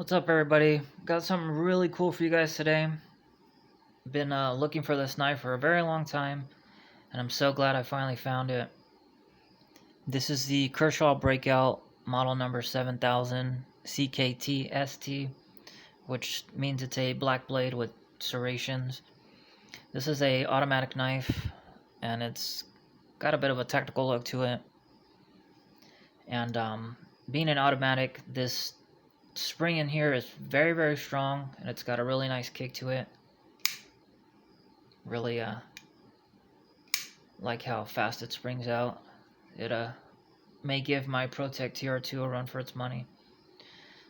What's up, everybody? Got something really cool for you guys today. Been looking for this knife for a very long time, and I'm so glad I finally found it. This is the Kershaw Breakout model number 7000 CKT-ST, which means it's a black blade with serrations. This is a automatic knife, and it's got a bit of a technical look to it. And being an automatic, this spring in here is very, very strong, and it's got a really nice kick to it. Really like how fast it springs out. It may give my ProTech TR2 a run for its money.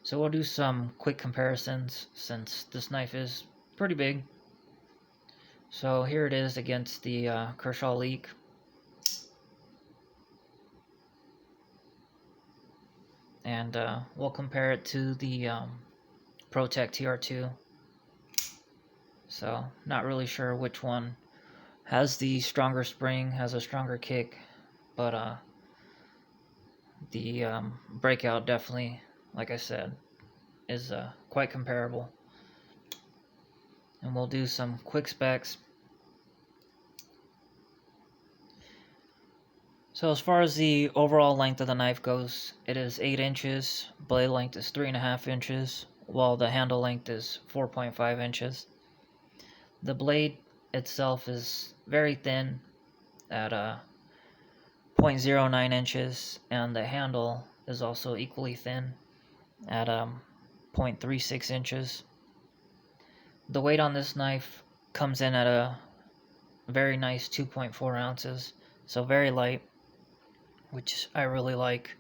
So we'll do some quick comparisons since this knife is pretty big. So here it is against the Kershaw Leak. And we'll compare it to the ProTech TR2. So not really sure which one has the stronger spring, has a stronger kick, but the Breakout definitely, like I said, is quite comparable. And we'll do some quick specs. So as far as the overall length of the knife goes, it is 8 inches, blade length is 3.5 inches, while the handle length is 4.5 inches. The blade itself is very thin at 0.09 inches, and the handle is also equally thin at 0.36 inches. The weight on this knife comes in at a very nice 2.4 ounces, so very light, which I really like.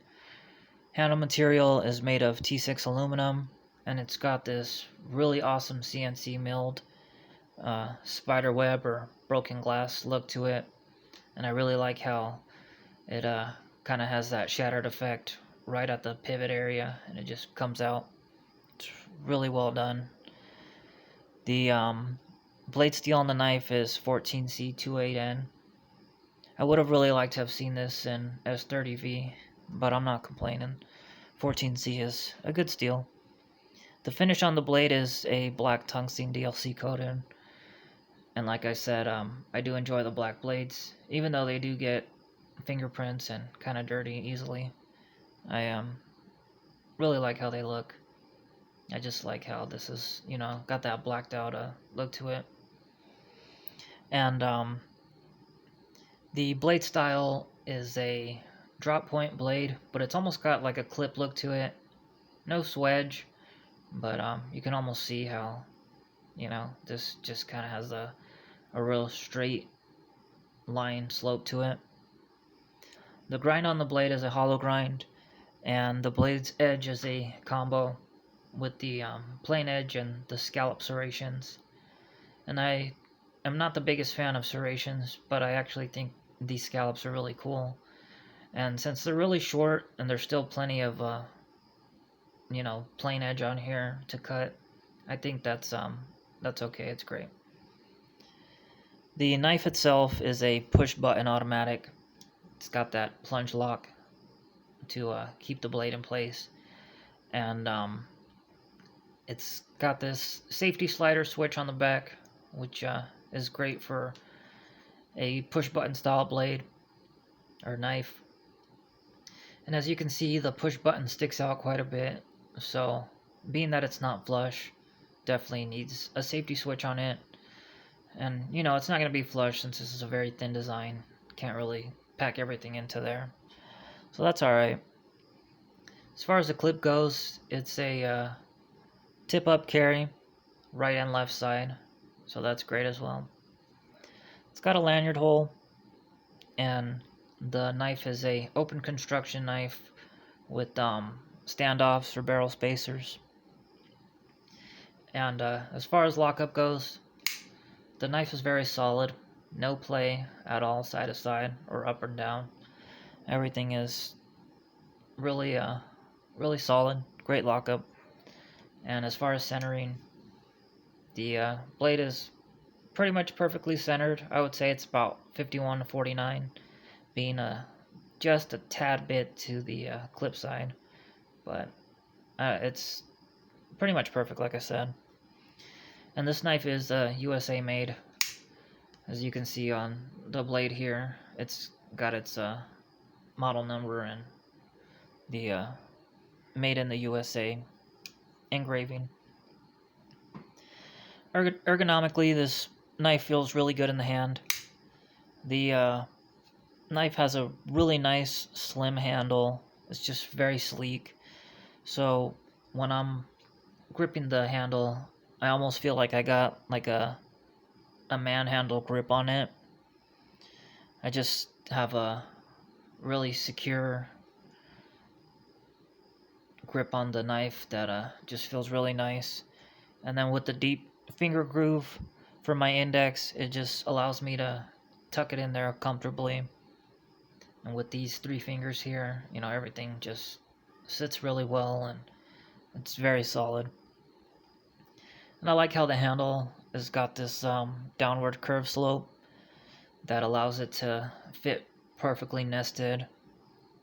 Handle material is made of T6 aluminum, and it's got this really awesome CNC milled spider web or broken glass look to it, and I really like how it kind of has that shattered effect right at the pivot area, and it just comes out. It's really well done. The blade steel on the knife is 14C28N. I would have really liked to have seen this in S30V, but I'm not complaining. 14C is a good steel. The finish on the blade is a black tungsten DLC coated, and like I said, I do enjoy the black blades, even though they do get fingerprints and kind of dirty easily. I really like how they look. I just like how this is, got that blacked out look to it. And the blade style is a drop point blade, but it's almost got like a clip look to it. No swedge, but you can almost see how, this just kind of has a real straight line slope to it. The grind on the blade is a hollow grind, and the blade's edge is a combo with the plain edge and the scallop serrations. And I am not the biggest fan of serrations, but I actually think these scallops are really cool. And since they're really short and there's still plenty of plain edge on here to cut, I think that's okay. It's great. The knife itself is a push button automatic. It's got that plunge lock to keep the blade in place, and it's got this safety slider switch on the back, which is great for a push button style blade or knife. And as you can see, the push button sticks out quite a bit, so being that it's not flush, definitely needs a safety switch on it. And it's not going to be flush since this is a very thin design. Can't really pack everything into there, so that's alright. As far as the clip goes, it's a tip up carry, right and left side, so that's great as well. It's got a lanyard hole, and the knife is a open construction knife with standoffs or barrel spacers. And as far as lockup goes, the knife is very solid, no play at all side to side or up and down. Everything is really really solid, great lockup. And as far as centering, the blade is pretty much perfectly centered. I would say it's about 51 to 49, being just a tad bit to the clip side, but it's pretty much perfect, like I said. And this knife is USA made. As you can see on the blade here, it's got its model number and the made in the USA engraving. Ergonomically, this knife feels really good in the hand. The knife has a really nice slim handle. It's just very sleek. So when I'm gripping the handle, I almost feel like I got like a manhandle grip on it. I just have a really secure grip on the knife that just feels really nice. And then with the deep finger groove for my index, it just allows me to tuck it in there comfortably. And with these 3 fingers here, everything just sits really well and it's very solid. And I like how the handle has got this downward curve slope that allows it to fit perfectly nested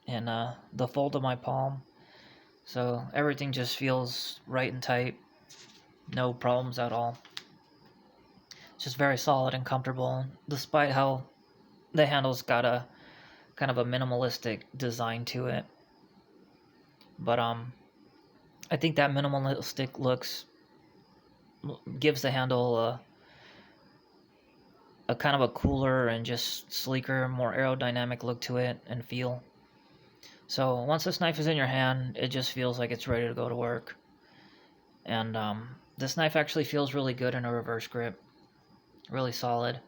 in the fold of my palm. So everything just feels right and tight. No problems at all. It's just very solid and comfortable, despite how the handle's got a kind of a minimalistic design to it. But I think that minimalistic looks gives the handle a kind of a cooler and just sleeker, more aerodynamic look to it and feel. So once this knife is in your hand, it just feels like it's ready to go to work. And this knife actually feels really good in a reverse grip, really solid.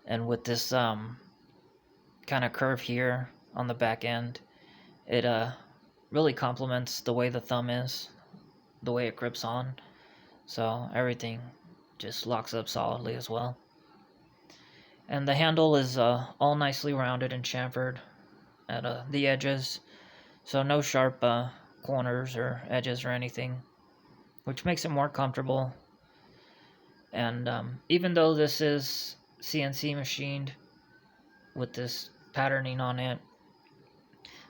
And with this kind of curve here on the back end, it really complements the way the thumb is, the way it grips on. So everything just locks up solidly as well. And the handle is all nicely rounded and chamfered at the edges, so no sharp corners or edges or anything, which makes it more comfortable. And even though this is CNC machined with this patterning on it,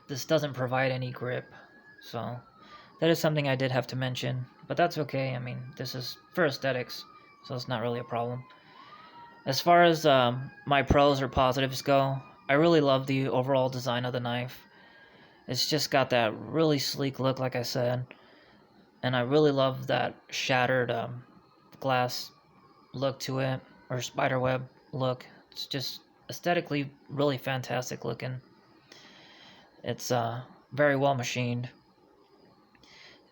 this doesn't provide any grip, so that is something I did have to mention, but that's okay. I mean, this is for aesthetics, so it's not really a problem. As far as my pros or positives go, I really love the overall design of the knife. It's just got that really sleek look, like I said, and I really love that shattered glass look to it, or spiderweb look. It's just aesthetically really fantastic looking. It's very well machined,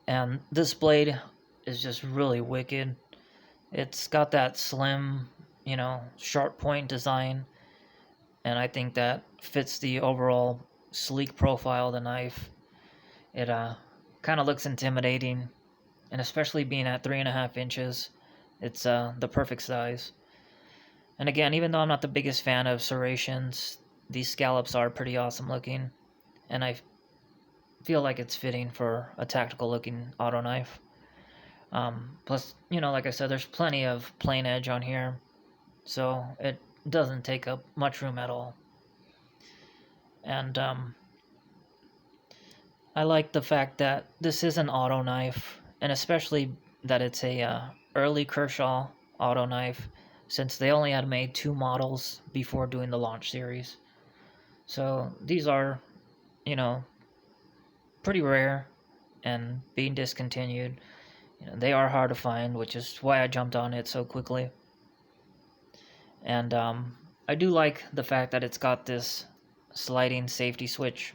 and this blade is just really wicked. It's got that slim, sharp point design, and I think that fits the overall sleek profile of the knife. It kind of looks intimidating, and especially being at 3.5 inches, it's the perfect size. And again, even though I'm not the biggest fan of serrations, these scallops are pretty awesome looking, and I feel like it's fitting for a tactical looking auto knife. Plus, like I said, there's plenty of plain edge on here, so it doesn't take up much room at all. And I like the fact that this is an auto knife, and especially that it's a early Kershaw auto knife, since they only had made 2 models before doing the launch series. So these are, pretty rare, and being discontinued, they are hard to find, which is why I jumped on it so quickly. And I do like the fact that it's got this sliding safety switch.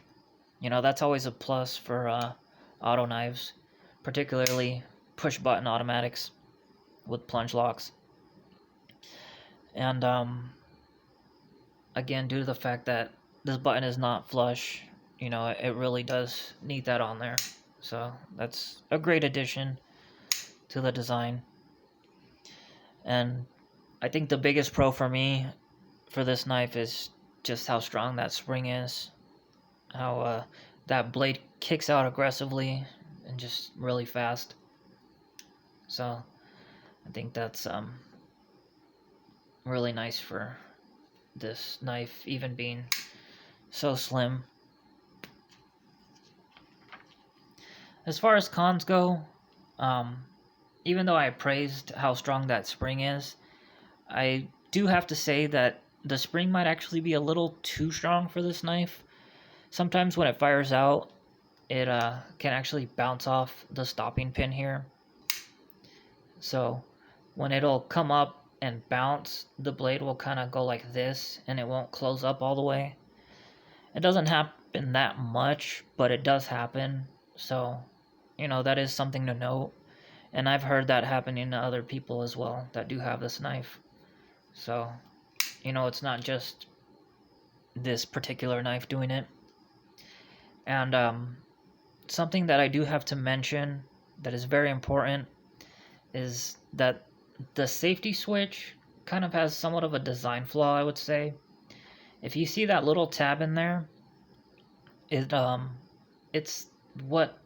That's always a plus for auto knives, particularly push button automatics with plunge locks. And again, due to the fact that this button is not flush, it really does need that on there. So that's a great addition to the design. And I think the biggest pro for me for this knife is just how strong that spring is, how that blade kicks out aggressively and just really fast. So I think that's really nice for this knife, even being so slim. As far as cons go, even though I praised how strong that spring is, I do have to say that the spring might actually be a little too strong for this knife. Sometimes when it fires out, it can actually bounce off the stopping pin here. So when it'll come up and bounce, the blade will kind of go like this and it won't close up all the way. It doesn't happen that much, but it does happen. So, that is something to note. And I've heard that happening to other people as well that do have this knife. So, it's not just this particular knife doing it. And something that I do have to mention that is very important is that the safety switch kind of has somewhat of a design flaw, I would say. If you see that little tab in there, it's what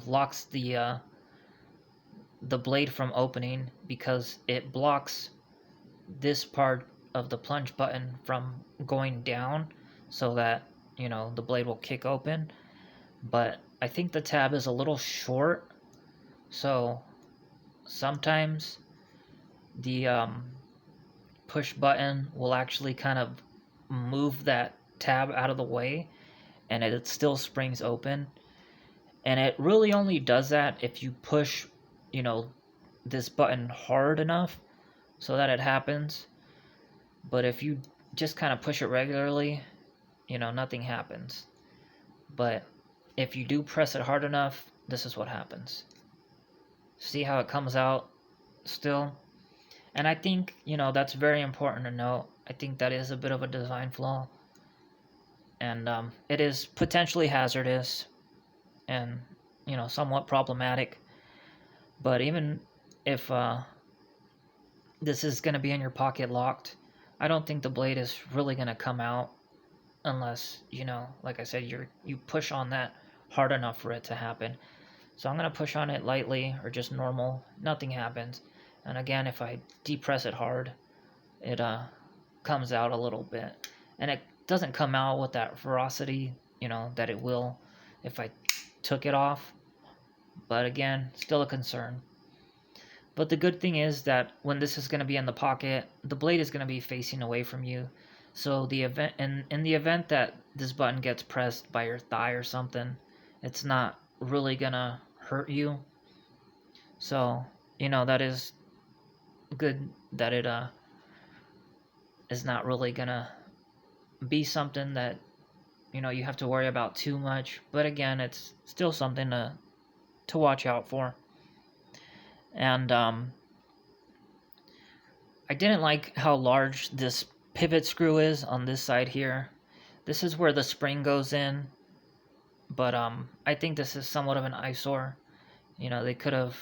locks the blade from opening, because it blocks this part of the plunge button from going down so that the blade will kick open. But I think the tab is a little short, so sometimes the push button will actually kind of move that tab out of the way, and it still springs open. And it really only does that if you push this button hard enough so that it happens. But if you just kind of push it regularly, nothing happens. But if you do press it hard enough, this is what happens. See how it comes out still? And I think, that's very important to note. I think that is a bit of a design flaw. And it is potentially hazardous and, somewhat problematic. But even if this is going to be in your pocket locked, I don't think the blade is really going to come out unless, like I said, you push on that hard enough for it to happen. So I'm going to push on it lightly or just normal. Nothing happens. And again, if I depress it hard, it comes out a little bit. And it doesn't come out with that ferocity, that it will if I took it off. But again, still a concern. But the good thing is that when this is going to be in the pocket, the blade is going to be facing away from you. So in the event that this button gets pressed by your thigh or something, it's not really going to hurt you. So, that is good that it is not really going to be something that you have to worry about too much. But again, it's still something to watch out for. And I didn't like how large this pivot screw is on this side here. This is where the spring goes in, but I think this is somewhat of an eyesore. They could have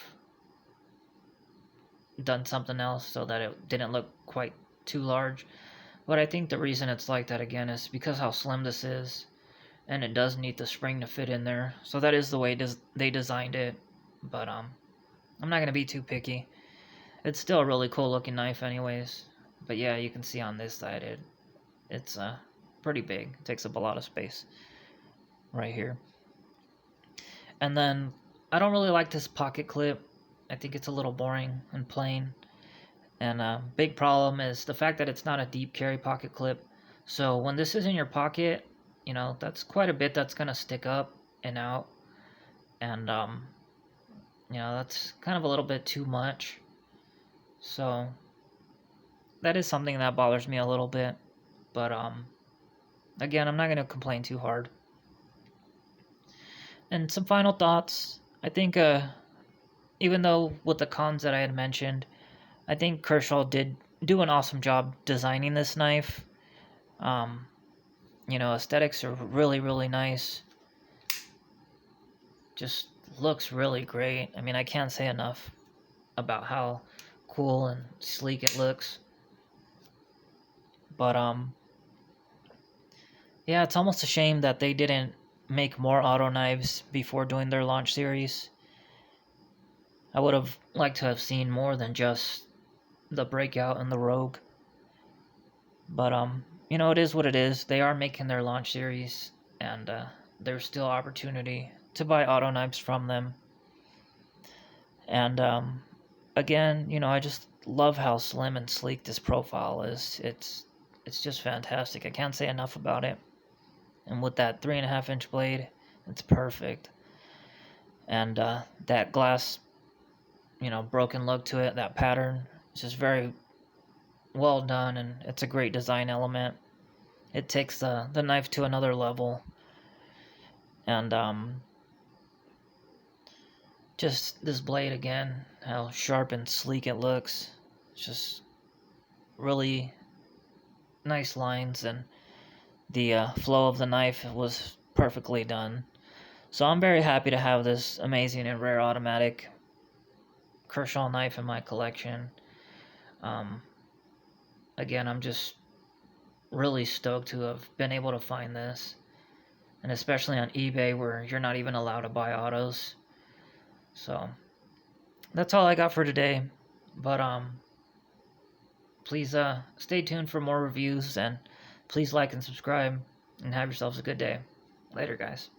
done something else so that it didn't look quite too large. But I think the reason it's like that again is because how slim this is, and it does need the spring to fit in there. So that is the way they designed it. But I'm not going to be too picky. It's still a really cool looking knife anyways. But yeah, you can see on this side it's pretty big. It takes up a lot of space right here. And then I don't really like this pocket clip. I think it's a little boring and plain. And a big problem is the fact that it's not a deep carry pocket clip. So when this is in your pocket, that's quite a bit that's going to stick up and out. And that's kind of a little bit too much. So that is something that bothers me a little bit. But again, I'm not going to complain too hard. And some final thoughts. I think even though with the cons that I had mentioned, I think Kershaw did do an awesome job designing this knife. Aesthetics are really, really nice. Just looks really great. I mean, I can't say enough about how cool and sleek it looks. But yeah, it's almost a shame that they didn't make more auto knives before doing their launch series. I would have liked to have seen more than just the Breakout and the Rogue. But it is what it is. They are making their launch series, and there's still opportunity to buy auto knives from them. And again, I just love how slim and sleek this profile is. It's just fantastic. I can't say enough about it. And with that 3.5-inch blade, it's perfect. And that glass, broken look to it, that pattern, it's just very well done, and it's a great design element. It takes the knife to another level. And just this blade again, how sharp and sleek it looks. It's just really nice lines, and the flow of the knife was perfectly done. So I'm very happy to have this amazing and rare automatic Kershaw knife in my collection. Um, Again, I'm just really stoked to have been able to find this, and especially on eBay where you're not even allowed to buy autos. So that's all I got for today. But please stay tuned for more reviews, and please like and subscribe, and have yourselves a good day. Later, guys.